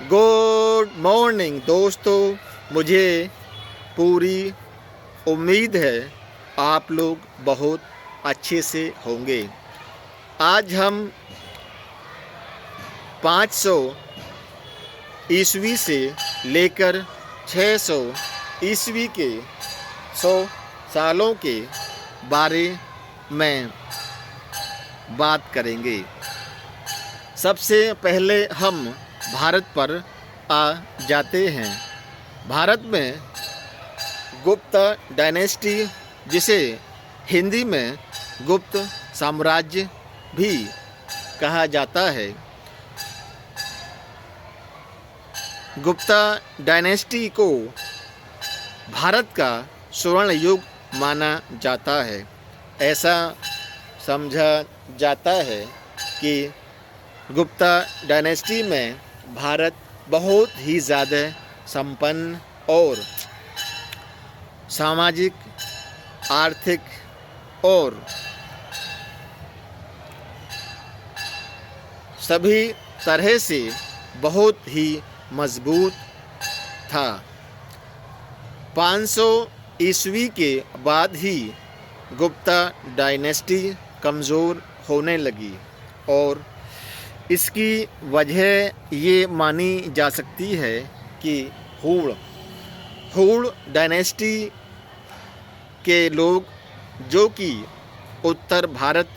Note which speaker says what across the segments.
Speaker 1: Good morning दोस्तों। मुझे पूरी उम्मीद है आप लोग बहुत अच्छे से होंगे। आज हम 500 ईस्वी से लेकर 600 ईस्वी के 100 सालों के बारे में बात करेंगे। सबसे पहले हम भारत पर आ जाते हैं। भारत में गुप्त डायनेस्टी, जिसे हिंदी में गुप्त साम्राज्य भी कहा जाता है, गुप्ता डायनेस्टी को भारत का स्वर्ण युग माना जाता है। ऐसा समझा जाता है कि गुप्ता डायनेस्टी में भारत बहुत ही ज़्यादा संपन्न और सामाजिक, आर्थिक और सभी तरह से बहुत ही मजबूत था। 500 ईस्वी के बाद ही गुप्ता डायनेस्टी कमज़ोर होने लगी और इसकी वजह ये मानी जा सकती है कि हूण डायनेस्टी के लोग, जो कि उत्तर भारत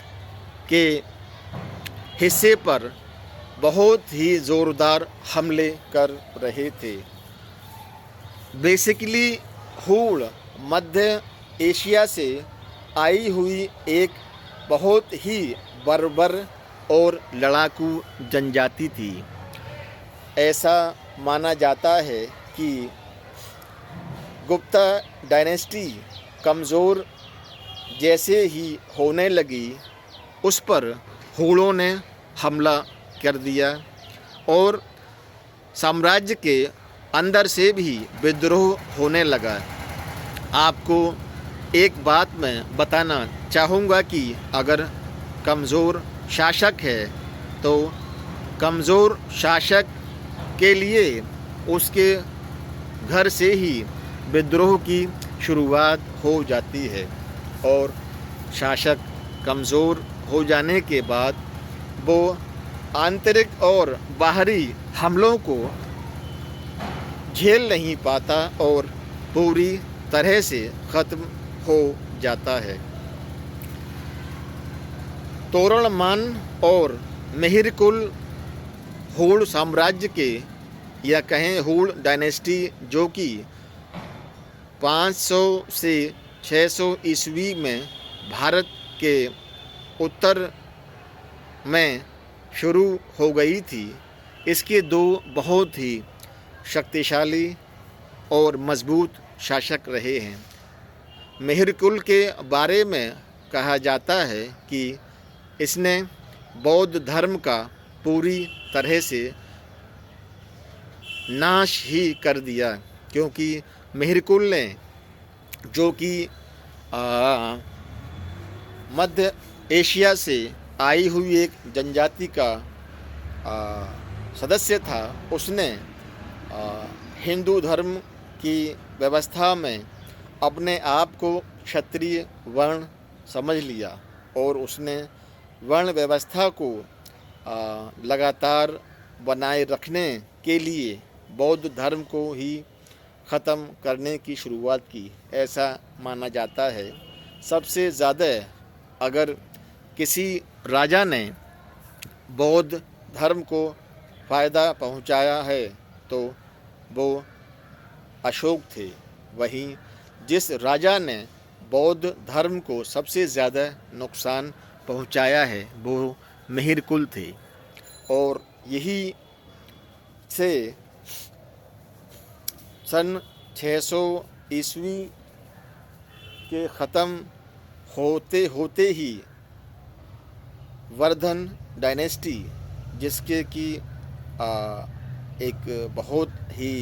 Speaker 1: के हिस्से पर बहुत ही ज़ोरदार हमले कर रहे थे। बेसिकली हूण मध्य एशिया से आई हुई एक बहुत ही बर्बर और लड़ाकू जनजाति थी। ऐसा माना जाता है कि गुप्ता डायनेस्टी कमज़ोर जैसे ही होने लगी, उस पर हूणों ने हमला कर दिया और साम्राज्य के अंदर से भी विद्रोह होने लगा। आपको एक बात मैं बताना चाहूँगा कि अगर कमज़ोर शासक है तो कमज़ोर शासक के लिए उसके घर से ही विद्रोह की शुरुआत हो जाती है और शासक कमज़ोर हो जाने के बाद वो आंतरिक और बाहरी हमलों को झेल नहीं पाता और पूरी तरह से ख़त्म हो जाता है। तोरणमान और मेहरकुल हूण साम्राज्य के, या कहें हूण डायनेस्टी, जो कि 500 से 600 ईस्वी में भारत के उत्तर में शुरू हो गई थी, इसके दो बहुत ही शक्तिशाली और मजबूत शासक रहे हैं। मेहरकुल के बारे में कहा जाता है कि इसने बौद्ध धर्म का पूरी तरह से नाश ही कर दिया, क्योंकि मेहरकुल ने, जो कि मध्य एशिया से आई हुई एक जनजाति का सदस्य था, उसने हिंदू धर्म की व्यवस्था में अपने आप को क्षत्रिय वर्ण समझ लिया और उसने वर्ण व्यवस्था को लगातार बनाए रखने के लिए बौद्ध धर्म को ही ख़त्म करने की शुरुआत की। ऐसा माना जाता है सबसे ज़्यादा अगर किसी राजा ने बौद्ध धर्म को फ़ायदा पहुंचाया है तो वो अशोक थे। वहीं जिस राजा ने बौद्ध धर्म को सबसे ज़्यादा नुकसान पहुंचाया है वो मेहरकुल थे। और यही से सन 600 ईस्वी के ख़त्म होते होते ही वर्धन डायनेस्टी, जिसके कि एक बहुत ही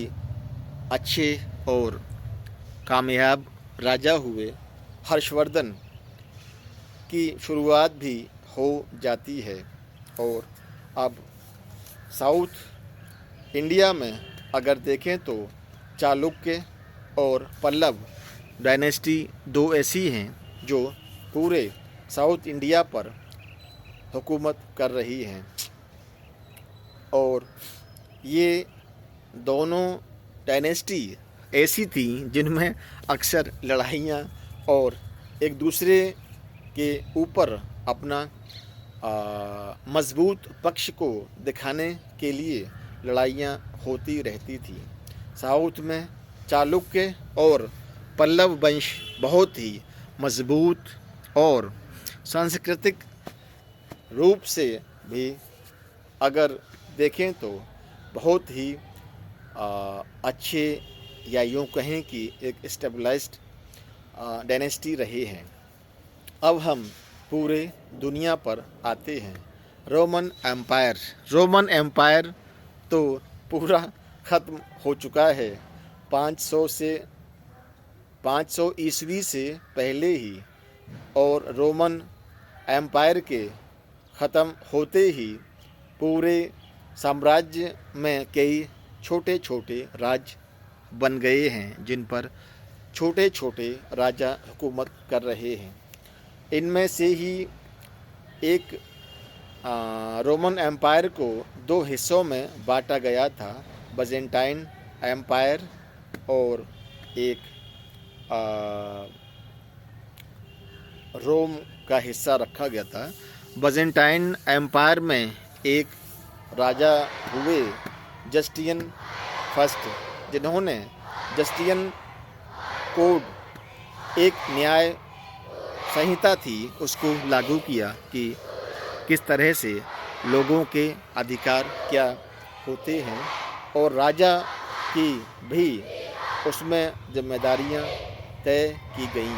Speaker 1: अच्छे और कामयाब राजा हुए, हर्षवर्धन की शुरुआत भी हो जाती है। और अब साउथ इंडिया में अगर देखें तो चालुक्य और पल्लव डायनेस्टी दो ऐसी हैं जो पूरे साउथ इंडिया पर हुकूमत कर रही हैं, और ये दोनों डायनेस्टी ऐसी थी जिनमें अक्सर लड़ाइयाँ और एक दूसरे के ऊपर अपना मजबूत पक्ष को दिखाने के लिए लड़ाइयाँ होती रहती थी। साउथ में चालुक्य और पल्लव वंश बहुत ही मजबूत और सांस्कृतिक रूप से भी अगर देखें तो बहुत ही अच्छे, या यूँ कहें कि एक स्टेबलाइज्ड डायनेस्टी रहे हैं। अब हम पूरे दुनिया पर आते हैं। रोमन एम्पायर तो पूरा ख़त्म हो चुका है 500 ईस्वी से पहले ही, और रोमन एम्पायर के ख़त्म होते ही पूरे साम्राज्य में कई छोटे छोटे राज्य बन गए हैं जिन पर छोटे छोटे राजा हुकूमत कर रहे हैं। इनमें से ही एक रोमन एम्पायर को दो हिस्सों में बांटा गया था, बाइजेंटाइन एम्पायर और एक रोम का हिस्सा रखा गया था। बाइजेंटाइन एम्पायर में एक राजा हुए जस्टियन फर्स्ट, जिन्होंने जस्टियन कोड एक न्याय संहिता थी उसको लागू किया कि किस तरह से लोगों के अधिकार क्या होते हैं, और राजा की भी उसमें जिम्मेदारियां तय की गईं।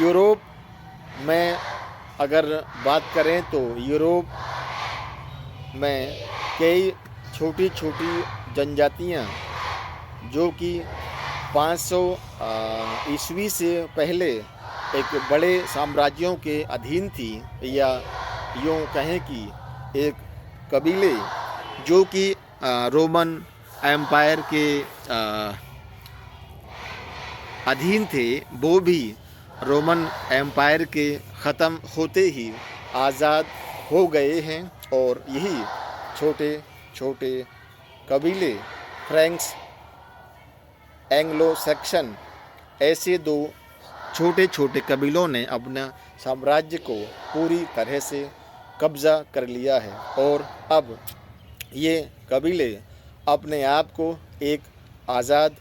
Speaker 1: यूरोप में अगर बात करें तो यूरोप में कई छोटी छोटी जनजातियां जो कि 500 ईस्वी से पहले एक बड़े साम्राज्यों के अधीन थी, या यूँ कहें कि एक कबीले जो कि रोमन एम्पायर के अधीन थे, वो भी रोमन एम्पायर के ख़त्म होते ही आज़ाद हो गए हैं। और यही छोटे छोटे कबीले फ्रैंक्स, एंग्लो सैक्सन, ऐसे दो छोटे छोटे कबीलों ने अपना साम्राज्य को पूरी तरह से कब्ज़ा कर लिया है, और अब ये कबीले अपने आप को एक आज़ाद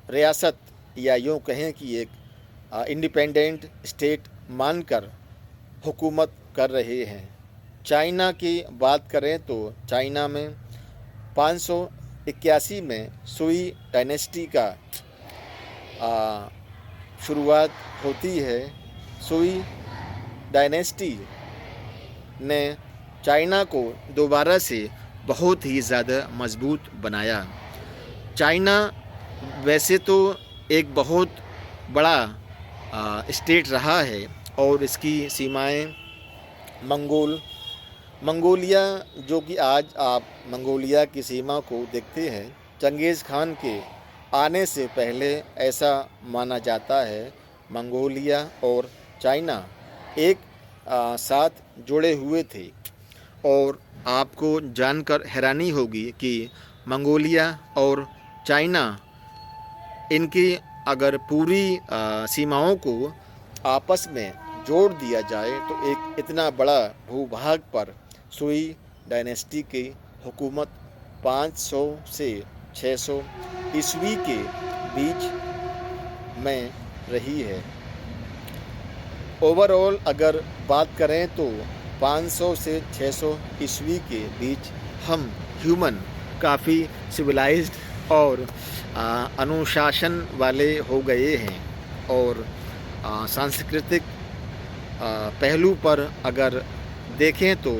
Speaker 1: रियासत, या यूँ कहें कि एक इंडिपेंडेंट स्टेट मानकर हुकूमत कर रहे हैं। चाइना की बात करें तो चाइना में 581 में सुई डायनेस्टी का शुरुआत होती है। सुई डायनेस्टी ने चाइना को दोबारा से बहुत ही ज़्यादा मजबूत बनाया। चाइना वैसे तो एक बहुत बड़ा स्टेट रहा है, और इसकी सीमाएं मंगोलिया, जो कि आज आप मंगोलिया की सीमा को देखते हैं, चंगेज़ खान के आने से पहले ऐसा माना जाता है मंगोलिया और चाइना एक साथ जुड़े हुए थे। और आपको जानकर हैरानी होगी कि मंगोलिया और चाइना, इनकी अगर पूरी सीमाओं को आपस में जोड़ दिया जाए तो एक इतना बड़ा भूभाग पर सुई डायनेस्टी की हुकूमत 500 से 600 ईस्वी के बीच में रही है। ओवरऑल अगर बात करें तो 500 से 600 ईस्वी के बीच हम ह्यूमन काफ़ी सिविलाइज्ड और अनुशासन वाले हो गए हैं, और सांस्कृतिक पहलू पर अगर देखें तो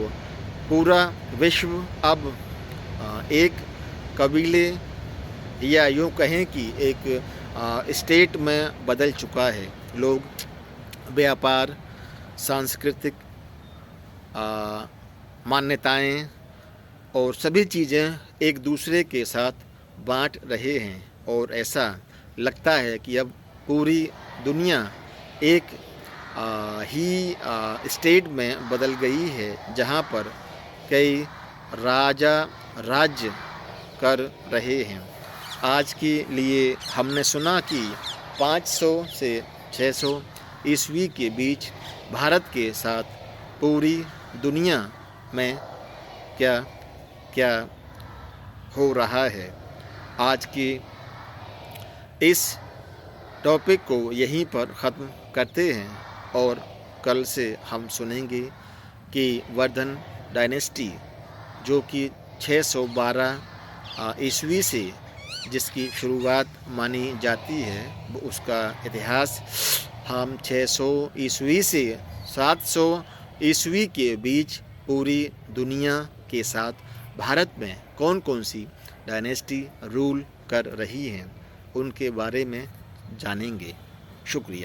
Speaker 1: पूरा विश्व अब एक कबीले, या यूँ कहें कि एक स्टेट में बदल चुका है। लोग व्यापार, सांस्कृतिक मान्यताएं और सभी चीज़ें एक दूसरे के साथ बांट रहे हैं और ऐसा लगता है कि अब पूरी दुनिया एक स्टेट में बदल गई है, जहां पर कई राजा राज्य कर रहे हैं। आज के लिए हमने सुना कि 500 से 600 ईस्वी के बीच भारत के साथ पूरी दुनिया में क्या क्या हो रहा है। आज के इस टॉपिक को यहीं पर ख़त्म करते हैं और कल से हम सुनेंगे कि वर्धन डायनेस्टी, जो कि 612 ईस्वी से जिसकी शुरुआत मानी जाती है, उसका इतिहास हम 600 ईस्वी से 700 ईस्वी के बीच पूरी दुनिया के साथ भारत में कौन कौन सी डायनेस्टी रूल कर रही हैं उनके बारे में जानेंगे। शुक्रिया।